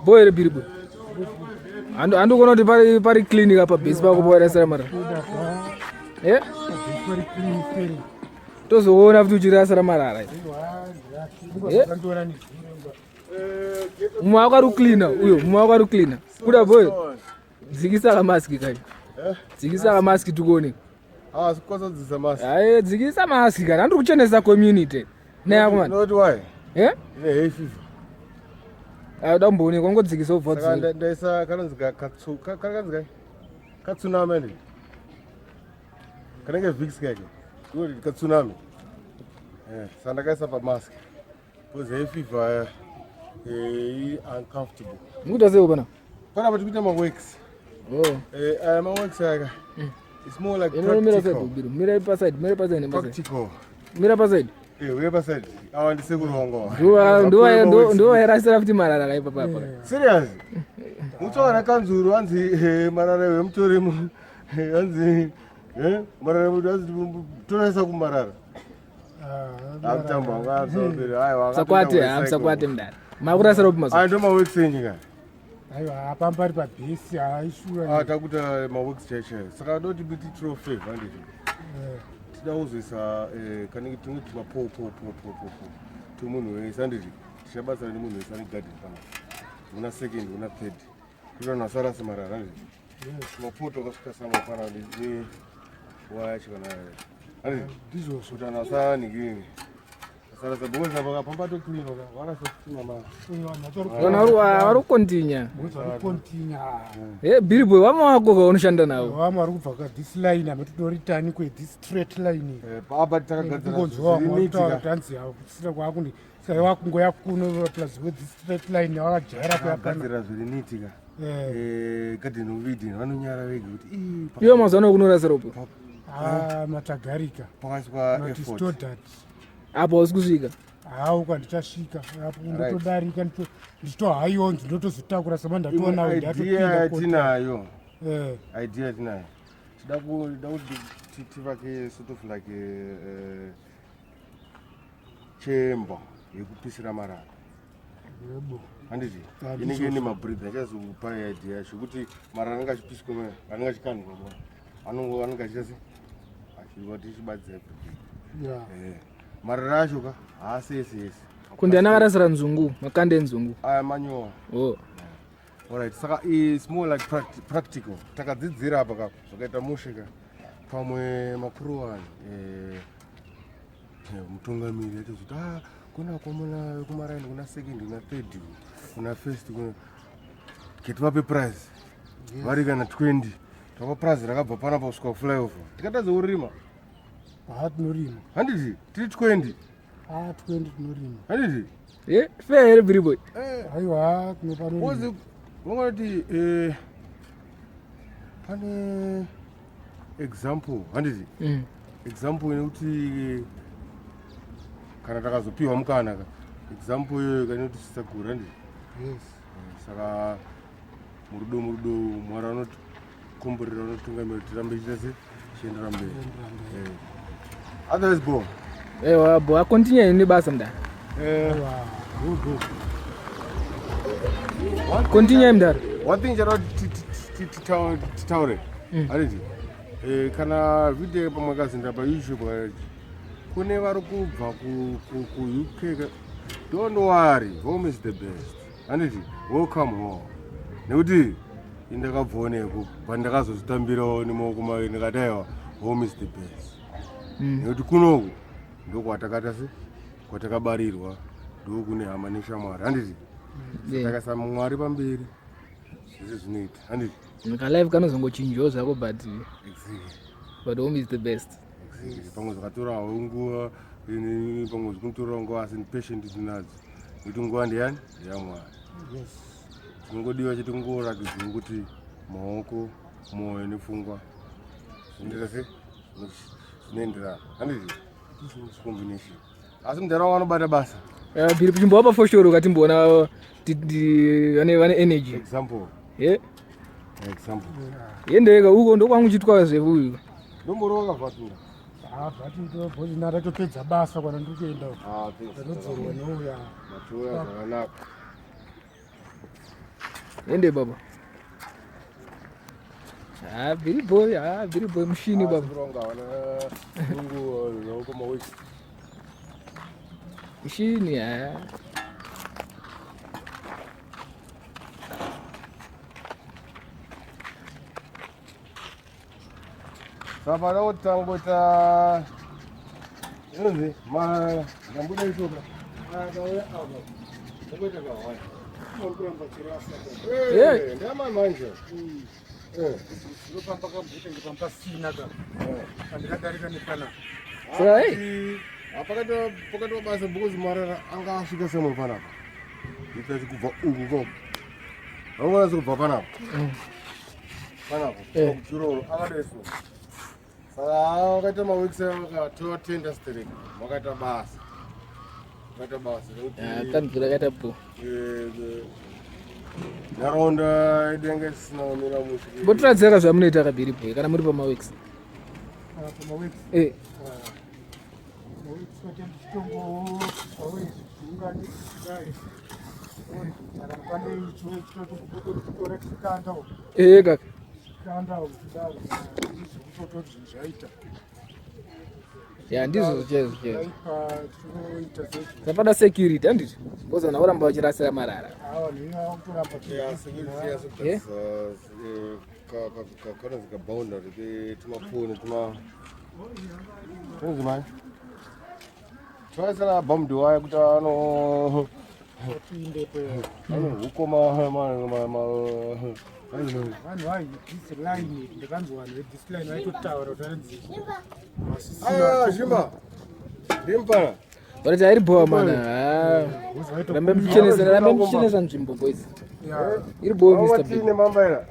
boy biribo ando kono pari clinic apa base pa kuboera sara mara tozoona kuti uchiri sara marara mumwe akari cleaner uyo mumwe akari cleaner kuda boy dzikisa kamaski kai dzikisa kamaski tukone sikozodzisa mask aye dzikisa maski kana andiri kuchenesa community neyakomana not why ine hay fever dambooni kongodzikisa ubva ndaisa kanonzika katsunami ende kanenge vix kake kuti katsunami sandakaisa pamask because hay fever uncomfortable mukuita sei pana panapa tikuita maworks maworks aka it's more like practical mira paside practical mira paside uye paside awandise kurongo ndo erasira kuti marara kai papa serious mutsvara kanzuru anzi marara wemutori anzi marara wedu anzi tonaisa kumarara sakwate mdari makurasira upi mazuva ndo maworks enyika aiwa pambari pabhesi aishura takuita maworks chaicho saka doti biti trophy vanditi tida kuzoisa kanenge tumwe tumapopo tumunhu wese anditi tichabasa nemunhu wese ane garden pana una second una third kuti vanhu vasarase marara anditi mapoto akasvika samapana newayacho kana anditi ndizvozvo kuti vanhu vasanikini sarasa bonza vakapamba toklina vari kukontinya biriboy vamwe wako kaunoshanda navo vamwe vari kubva kadhis line ametotoritani kwedhis straight line apa takagadziranzi kusira kwakundi sai wakungoya kuno plus wedhis straight line vakajara kuyagadzira zviri nitika garden uvidi vanonyara vegi kuti iwe mazuva kunorasira upo matagarika pakati paeffort apo hausi kusvika hauka ndichasvika apo ndotodarika ndichitohayonzi ndotozotakura sama ndatoona idea tinayo tida kuti tivake sort of like chamber yekupisira marara handiti inenge ine mabreath achazopa idea yacho kuti marara anenge achipiswa anenge achikanhwa anenge achiita se achiva tichibadzira marara acho ka haasi ese ese kundi anakarasira nzungu makande enzungu aya manyowa alright saka is more like practical takadzidzira apa kapo zvakaita mushika pamwe makuruwani mutungamiri achizoti kuna kwamuna kumaraini kuna second kuna third kuna first ketivape prize vari kana 20 tapa prize rakabva panapa kusvika flyover tikatazourima tinorima handiti tiri 20 tinorima handiti fair here biriboy aiwa tinopaozi vanganoti pane example handiti example inekuti kana takazopiwa mukana example iyoyo kanekuti sisagura handiti saka murudo mwari anotikomborera anotungamira kuti tirambe ichita se chiendera mberi otherwise bo bo akontinya nebasa mdari kontinya mdari one thing chada titaure handiti kana video pamwe kazinda payoutube kune vari kubva kuuk don't worry, home is the best handiti welcome home nekuti indakabvaoneko pandakazozvitambirawo nemaoko maviri ndikataiwa home is the best nekuti kunoku ndokwatakata se kwatakabarirwa ndokune hama neshamwari handiti takaisa mwari pamberi zvese zvinoita handiti kalife kanozongochinjawo zvako but home is the best pamwe zvakatorawo nguva pamwe zvikunotorawo nguva asi patient tinadzo nekuti nguva ndeyani ndeyamwari tinongodiwa chete kungorakidzwa kuti maoko mwoyo nepfungwa zvinoita se zvinoenderana handiti combination asi mundaraunda vanobata basa bhiri chimbovapa foshoro katimboona vane energy example yendeka uko ndokwangu chitwa zveuyu ndomboro wakavhatura ndatopedza basa kana ndikuenda ndanodzorwa nouya matoya zvakanaka ende baba. Very boy mshini baba. Mshini Sabara utangota nzi nambuda ishoka ndama manje pakati pabasa bhukuzi marara anga asvika semwe panapa itachi kubva uku aunganasi kubva panapa kuchiroro akadaiso saka wakaita mawekisi akatoa tenda strike wakaita basa kanzvira kaita po nharaunda yedu yanga isina kumira mushe mbotiradzira zvamunoita kabhiri boy kana muri pamawekisi kaka ndizvo zvichaizvo zapada security handiti bozana uramba uchirasira marara kakanzi kaboundary ketumafoni tunozimai twaisana bomb waya kuti ukoma vanhu vaidhisi line ndikanzwa vanhu vedhisi line vaitotaura kuti vanzi Zimba ndimpana varati airi bowa mana rambe muchenesa nzvimbo boys iri bowa Mr. B mambaira